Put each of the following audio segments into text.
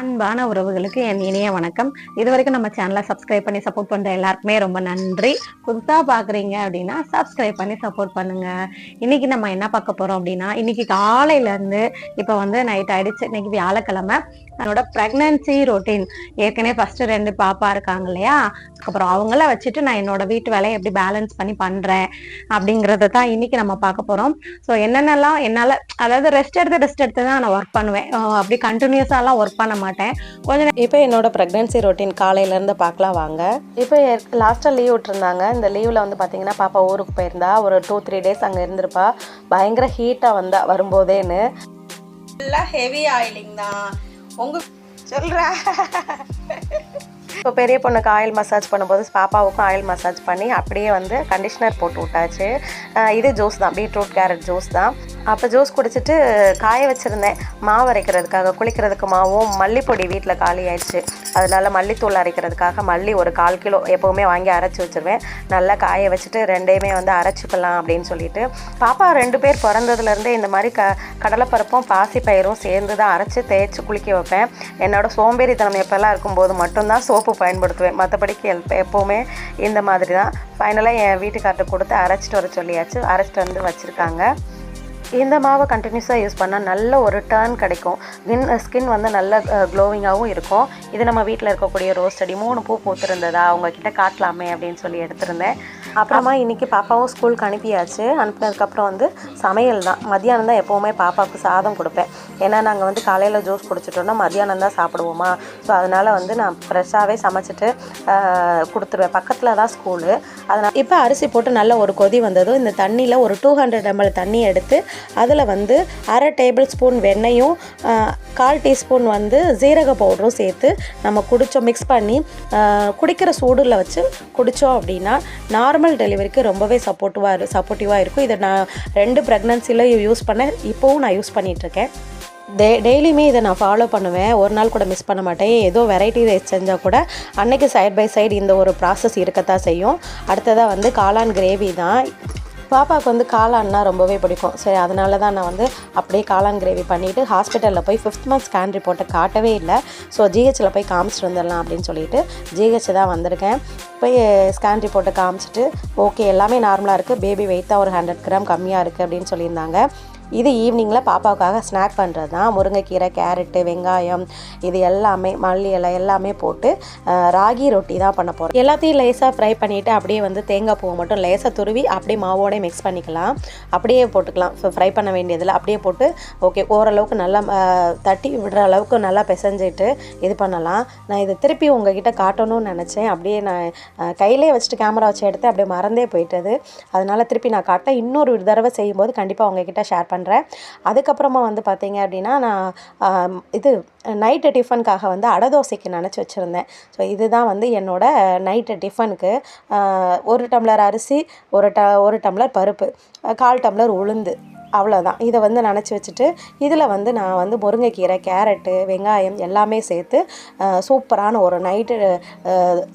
அன்பான உறவுகளுக்கு என் இனிய வணக்கம். இதுவரைக்கும் நம்ம சேனலை சப்ஸ்கிரைப் பண்ணி சப்போர்ட் பண்ற எல்லாருக்குமே ரொம்ப நன்றி. புதுசா பாக்குறீங்க அப்படின்னா சப்ஸ்கிரைப் பண்ணி சப்போர்ட் பண்ணுங்க. இன்னைக்கு நம்ம என்ன பார்க்க போறோம் அப்படின்னா, இன்னைக்கு காலையில இருந்து இப்ப வந்து நைட் ஆயிடுச்சு. இன்னைக்கு வியாழக்கிழமை. என்னோட பிரெக்னன்சி ரொட்டீன் ஏற்கனவே ஃபர்ஸ்ட் 2 பாப்பா இருக்காங்க இல்லையா, அப்புறம் அவங்கள வச்சுட்டு நான் என்னோட வீட்டு வேலையை எப்படி பேலன்ஸ் பண்ணி பண்றேன் அப்படிங்கறத தான் இன்னைக்கு நம்ம பார்க்க போறோம். ஸோ என்னென்னலாம் என்னால, அதாவது ரெஸ்ட் எடுத்து தான் நான் ஒர்க் பண்ணுவேன். அப்படி கண்டினியூஸாலாம் ஒர்க் பண்ண மாட்டேன். இப்போ என்னோட ப்ரெக்னென்சி ரொட்டீன் காலையிலேருந்து பார்க்கலாம் வாங்க. இப்போ லாஸ்ட்டாக லீவ் விட்டுருந்தாங்க. இந்த லீவில் வந்து பார்த்தீங்கன்னா பாப்பா ஊருக்கு போயிருந்தா. ஒரு 2-3 டேஸ் அங்கே இருந்திருப்பா. பயங்கர ஹீட்டாக வந்தா வரும்போதேன்னு. ஃபுல்லாக ஹெவி ஆயிலிங் தான் உங்கள் சொல்கிறா. இப்போ பெரிய பொண்ணுக்கு ஆயில் மசாஜ் பண்ணும்போது பாப்பாவுக்கும் ஆயில் மசாஜ் பண்ணி அப்படியே வந்து கண்டிஷ்னர் போட்டு விட்டாச்சு. இது ஜூஸ் தான், பீட்ரூட் கேரட் ஜூஸ் தான். அப்போ ஜூஸ் குடிச்சிட்டு காய வச்சுருந்தேன் மாவு அரைக்கிறதுக்காக. குளிக்கிறதுக்கு மாவும் மல்லிப்பொடி வீட்டில் காலி ஆயிடுச்சு. அதனால மல்லித்தூள் அரைக்கிறதுக்காக மல்லி ஒரு 1/4 கிலோ எப்போவுமே வாங்கி அரைச்சி வச்சுருவேன். நல்லா காய வச்சுட்டு ரெண்டையுமே வந்து அரைச்சிக்கலாம் அப்படின்னு சொல்லிட்டு. பாப்பா 2 பேர் பிறந்ததுலேருந்தே இந்த மாதிரி கடலைப்பருப்பும் பாசிப்பயிரும் சேர்ந்து தான் அரைச்சி தேய்ச்சி குளிக்க வைப்பேன். என்னோடய சோம்பேறித்தனம் எப்போல்லாம் இருக்கும்போது மட்டும்தான் சோப்பு பயன்படுத்துவேன். மற்றபடிக்கு எப்போவுமே இந்த மாதிரி தான். ஃபைனலாக என் வீட்டுக்கார்ட்ட கொடுத்து அரைச்சிட்டு வர சொல்லியாச்சு. அரைச்சிட்டு வந்து வச்சுருக்காங்க. இந்த மாவை கண்டினியூஸாக யூஸ் பண்ணால் நல்ல ஒரு டர்ன் கிடைக்கும். ஸ்கின் வந்து நல்ல க்ளோவிங்காகவும் இருக்கும். இது நம்ம வீட்டில் இருக்கக்கூடிய ரோஸ் செடி 3 பூ பூத்துருந்ததா அவங்கக்கிட்ட காட்டலாமே அப்படின்னு சொல்லி எடுத்திருந்தேன். அப்புறமா இன்றைக்கி பாப்பாவும் ஸ்கூலுக்கு அனுப்பியாச்சு. அனுப்பினதுக்கப்புறம் வந்து சமையல் தான். மத்தியானம் தான் எப்போவுமே பாப்பாவுக்கு சாதம் கொடுப்பேன். ஏன்னா நாங்கள் வந்து காலையில் ஜூஸ் குடிச்சிட்டோன்னா மத்தியானம் தான் சாப்பிடுவோமா. ஸோ அதனால் வந்து நான் ஃப்ரெஷ்ஷாகவே சமைச்சிட்டு கொடுத்துருவேன். பக்கத்தில் தான் ஸ்கூலு. அதனால் இப்போ அரிசி போட்டு நல்ல ஒரு கொதி வந்ததும் இந்த தண்ணியில் ஒரு 200 ml தண்ணி எடுத்து அதில் வந்து 1/2 டேபிள் ஸ்பூன் வெண்ணெயும் 1/4 டீஸ்பூன் வந்து ஜீரக பவுடரும் சேர்த்து நம்ம குடித்தோம். மிக்ஸ் பண்ணி குடிக்கிற சூடில் வச்சு குடித்தோம் அப்படின்னா நார்மல் டெலிவரிக்கு ரொம்பவே சப்போர்ட்டிவாக இருக்கும். இதை நான் 2 ப்ரெக்னன்சியில் யூஸ் பண்ணேன். இப்போவும் நான் யூஸ் பண்ணிகிட்ருக்கேன். டெய்லியுமே இதை நான் ஃபாலோ பண்ணுவேன். ஒரு நாள் கூட மிஸ் பண்ண மாட்டேன். ஏதோ வெரைட்டி ரைஸ் செஞ்சால் கூட அன்னைக்கு சைட் பை சைடு இந்த ஒரு ப்ராசஸ் இருக்கத்தான் செய்யும். அடுத்ததாக வந்து காளான் கிரேவி தான். பாப்பாவுக்கு வந்து காளான்னா ரொம்பவே பிடிக்கும். சரி, அதனால தான் நான் வந்து அப்படியே காளான் கிரேவி பண்ணிவிட்டு ஹாஸ்பிட்டலில் போய் 5th மந்த் ஸ்கேன் ரிப்போர்ட்டை காட்டவே இல்லை. ஸோ ஜிஹெச்சில் போய் காமிச்சிட்டு வந்துடலாம் அப்படின்னு சொல்லிட்டு ஜிஹெச் தான் வந்திருக்கேன். போய் ஸ்கேன் ரிப்போர்ட்டை காமிச்சிட்டு ஓகே எல்லாமே நார்மலாக இருக்குது, பேபி வெயிட் தான் ஒரு 100 கிராம் கம்மியாக இருக்குது அப்படின்னு சொல்லியிருந்தாங்க. இது ஈவினிங்கில் பாப்பாவுக்காக ஸ்நாக் பண்ணுறது தான். முருங்கைக்கீரை, கேரட்டு, வெங்காயம் இது எல்லாமே, மல்லி இலை எல்லாமே போட்டு ராகி ரொட்டி தான் பண்ண போகிறோம். எல்லாத்தையும் லேசாக ஃப்ரை பண்ணிவிட்டு அப்படியே வந்து தேங்காய் பூவை மட்டும் லேசாக துருவி அப்படியே மாவோட மிக்ஸ் பண்ணிக்கலாம். அப்படியே போட்டுக்கலாம். ஃப்ரை பண்ண வேண்டியதில் அப்படியே போட்டு ஓகே ஓரளவுக்கு நல்லா தட்டி விடுற அளவுக்கு நல்லா பிசைஞ்சிட்டு இது பண்ணலாம். நான் இதை திருப்பி உங்ககிட்ட காட்டணும்னு நினச்சேன். அப்படியே நான் கையிலே வச்சுட்டு கேமரா வச்சு எடுத்து அப்படியே மறந்தே போயிட்டது. அதனால் திருப்பி நான் காட்டேன். இன்னொரு தடவை செய்யும்போது கண்டிப்பாக உங்ககிட்ட ஷேர் பண்ணுறேன். அதுக்கப்புறமா வந்து பார்த்தீங்க அப்படின்னா நான் இது நைட்டு டிஃபனுக்காக வந்து அடை தோசைக்கு நினச்சி வச்சுருந்தேன். ஸோ இதுதான் வந்து என்னோடய நைட்டு டிஃபனுக்கு. 1 டம்ளர் அரிசி, 1 டம்ளர் பருப்பு, 1/4 டம்ளர் உளுந்து, அவ்வளோதான். இதை வந்து நினச்சி வச்சுட்டு இதில் வந்து நான் வந்து முருங்கைக்கீரை, கேரட்டு, வெங்காயம் எல்லாமே சேர்த்து சூப்பரான ஒரு நைட்டு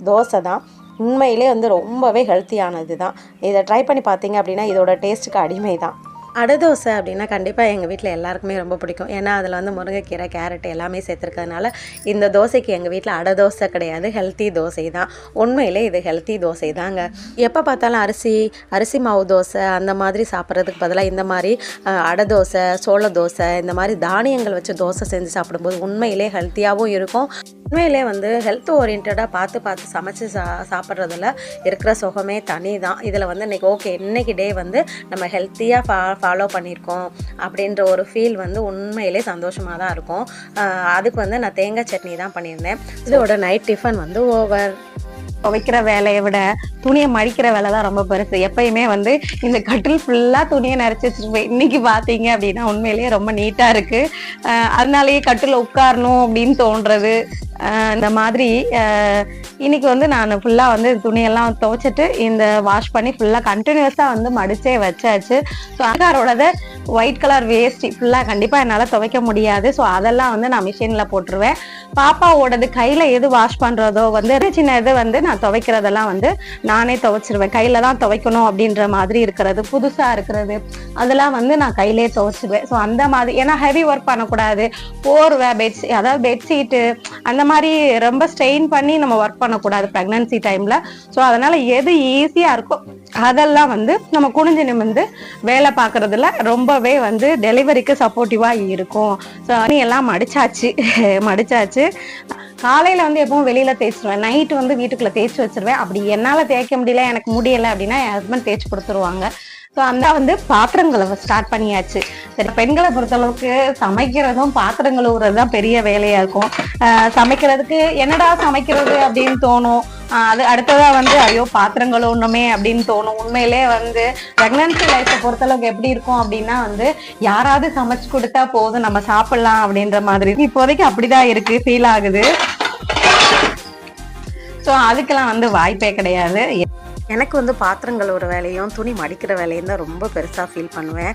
தோசை தான். உண்மையிலே வந்து ரொம்பவே ஹெல்த்தியானது தான். இதை ட்ரை பண்ணி பார்த்தீங்க அப்படின்னா இதோட டேஸ்ட்டுக்கு அடிமை தான். அடை தோசை அப்படின்னா கண்டிப்பாக எங்கள் வீட்டில் எல்லாருக்குமே ரொம்ப பிடிக்கும். ஏன்னா அதில் வந்து முருங்கைக்கீரை, கேரட் எல்லாமே சேர்த்துருக்கிறதுனால இந்த தோசைக்கு எங்கள் வீட்டில் அடை தோசை கிடையாது, ஹெல்த்தி தோசை தான். உண்மையிலே இது ஹெல்த்தி தோசை தாங்க. எப்போ பார்த்தாலும் அரிசி மாவு தோசை அந்த மாதிரி சாப்பிட்றதுக்கு பதிலாக இந்த மாதிரி அடை தோசை, சோள தோசை இந்த மாதிரி தானியங்கள் வச்சு தோசை செஞ்சு சாப்பிடும்போது உண்மையிலே ஹெல்த்தியாகவும் இருக்கும். உண்மையிலே வந்து ஹெல்த் ஓரியன்டாக பார்த்து சமைச்சு சாப்பிட்றதுல இருக்கிற சுகமே தனி தான். இதில் வந்து இன்னைக்கு டே வந்து நம்ம ஹெல்த்தியாக ஃபாலோ பண்ணியிருக்கோம் அப்படின்ற ஒரு ஃபீல் வந்து உண்மையிலே சந்தோஷமாக தான் இருக்கும். அதுக்கு வந்து நான் தேங்காய் சட்னி தான் பண்ணியிருந்தேன். இதோட நைட் டிஃபன் வந்து ஓவர். துவைக்கிற வேலையை விட துணியை மடிக்கிற வேலை தான் ரொம்ப பெருசு. எப்பயுமே வந்து இந்த கட்டில் ஃபுல்லாக துணியை நிறச்சி வச்சுருப்பேன். இன்னைக்கு பார்த்தீங்க அப்படின்னா உண்மையிலேயே ரொம்ப நீட்டாக இருக்குது. அதனாலேயே கட்டில் உட்காரணும் அப்படின்னு தோன்றது. இந்த மாதிரி இன்னைக்கு வந்து நான் ஃபுல்லாக வந்து துணியெல்லாம் துவைச்சிட்டு இந்த வாஷ் பண்ணி ஃபுல்லாக கண்டினியூஸாக வந்து மடிச்சே வச்சாச்சு. ஸோ அக்காரோடது ஒயிட் கலர் வேஸ்டி ஃபுல்லாக கண்டிப்பாக என்னால் துவைக்க முடியாது. ஸோ அதெல்லாம் வந்து நான் மிஷினில் போட்டுருவேன். பாப்பாவோடது கையில் எது வாஷ் பண்ணுறதோ வந்து சின்ன இது வந்து நான் துவைக்கிறதெல்லாம் வந்து நானே துவைச்சிருவேன். கையில தான் துவைக்கணும் அப்படின்ற மாதிரி இருக்கிறது, புதுசா இருக்கிறது அதெல்லாம் வந்து நான் கையிலேயே துவைச்சிருவேன். ஸோ அந்த மாதிரி, ஏன்னா ஹெவி ஒர்க் பண்ணக்கூடாது. போர்வை, அதாவது பெட்ஷீட்டு அந்த மாதிரி ரொம்ப ஸ்ட்ரெயின் பண்ணி நம்ம ஒர்க் பண்ணக்கூடாது ப்ரெக்னன்சி டைம்ல. ஸோ அதனால எது ஈஸியா இருக்கோ அதெல்லாம் வந்து நம்ம குனிஞ்சு நிமிர்ந்து வேலை பார்க்கறதுல ரொம்பவே வந்து டெலிவரிக்கு சப்போர்ட்டிவா இருக்கும். ஸோ எல்லாம் மடிச்சாச்சு. காலையில வந்து எப்பவும் வெளியில தேய்ச்சிருவேன், நைட்டு வந்து வீட்டுக்குள்ள தேய்ச்சி வச்சிருவேன். அப்படி என்னால தேய்க்க முடியல, எனக்கு முடியல அப்படின்னா என் ஹஸ்பண்ட் தேய்ச்சி கொடுத்துருவாங்க. ஸோ அந்த வந்து பாத்திரங்களை ஸ்டார்ட் பண்ணியாச்சு. சரி, பெண்களை பொறுத்தளவுக்கு சமைக்கிறதும் பாத்திரம் கழுவுறது தான் பெரிய வேலையா இருக்கும். சமைக்கிறதுக்கு என்னடா சமைக்கிறது அப்படின்னு தோணும். அது அடுத்ததா வந்து ஐயோ பாத்திரம் கழுவணுமே அப்படின்னு தோணும். உண்மையிலே வந்து பிரெக்னன்சி லைஃப்பை பொறுத்தளவுக்கு எப்படி இருக்கும் அப்படின்னா வந்து யாராவது சமைச்சு கொடுத்தா போதும், நம்ம சாப்பிடலாம் அப்படின்ற மாதிரி இப்போதைக்கு அப்படிதான் இருக்கு, ஃபீல் ஆகுது. ஸோ அதுக்கெல்லாம் வந்து வாய்ப்பே கிடையாது. எனக்கு வந்து பாத்திரங்கள் ஒரு வேலையும் துணி மடிக்கிற வேலையும் தான் ரொம்ப பெருசாக ஃபீல் பண்ணுவேன்.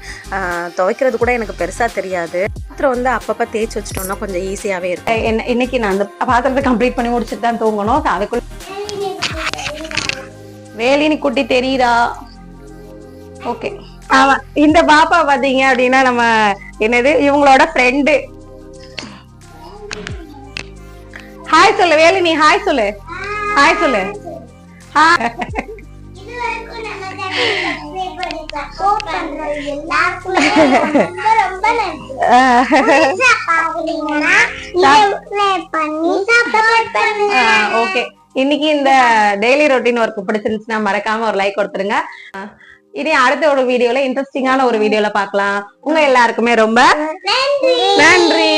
துவைக்கிறது கூட எனக்கு பெருசாக தெரியாது. பாத்திரம் வந்து அப்பப்போ தேய்ச்சி வச்சிட்டோம்னா கொஞ்சம் ஈஸியாகவே இருக்கும். இன்னைக்கு நான் அந்த பாத்திரத்தை கம்ப்ளீட் பண்ணி முடிச்சுட்டு தான் தூங்கணும். அதுக்குள்ள வேலினி குட்டி தெரியுதா? ஓகே, ஆமா. இந்த பாப்பா பாத்தீங்க அப்படின்னா நம்ம என்னது இவங்களோட ஃப்ரெண்டு. ஹாய் சொல்லு வேலினி, ஹாய் சொல்லு, ஹாய் சொல்லு. ஓகே, இன்னைக்கு இந்த டெய்லி ரொட்டீன் ஒர்க் பிடிச்சிருந்துச்சுன்னா மறக்காம ஒரு லைக் கொடுத்துருங்க. இனி அடுத்த ஒரு வீடியோல இன்ட்ரெஸ்டிங்கான ஒரு வீடியோல பார்க்கலாம். உங்க எல்லாருக்குமே ரொம்ப நன்றி.